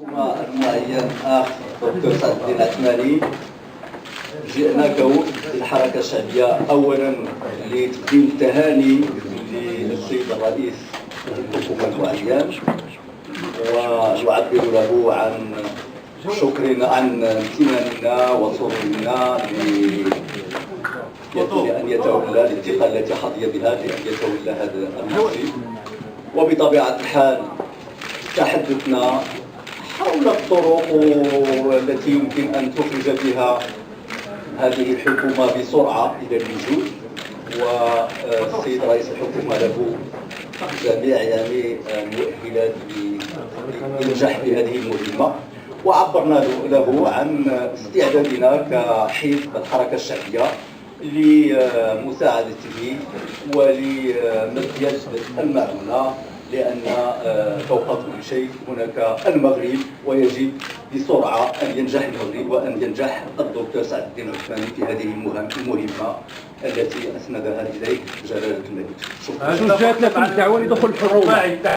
المعين اخ دكتور سعد الدين العثماني، جئناك للحركه الشعبيه اولا لتقديم التهاني للسيد الرئيس الحكومه المعين، ونعبر له عن شكرنا، عن امتناننا وسرورنا لأن يتولى الانتقال التي حظي بها لأن يتولى هذا المنصب. وبطبيعة الحال تحدثنا حول الطرق التي يمكن أن تخرج بها هذه الحكومة بسرعة إلى الوجود، والسيد رئيس الحكومة له جميع المؤهلات للنجاح بهذه المهمة، وعبرنا له عن استعدادنا كحزب الحركة الشعبية لمساعدته ولمزيد المعونة، لأن فوق كل شيء هناك المغرب، ويجب بسرعة أن ينجح المغرب وأن ينجح الدكتور سعد الدين العثماني في هذه المهمة التي أسندها إليه جلالة الملك. شكرا. جاءت لكم دعوة لدخول الحكومة.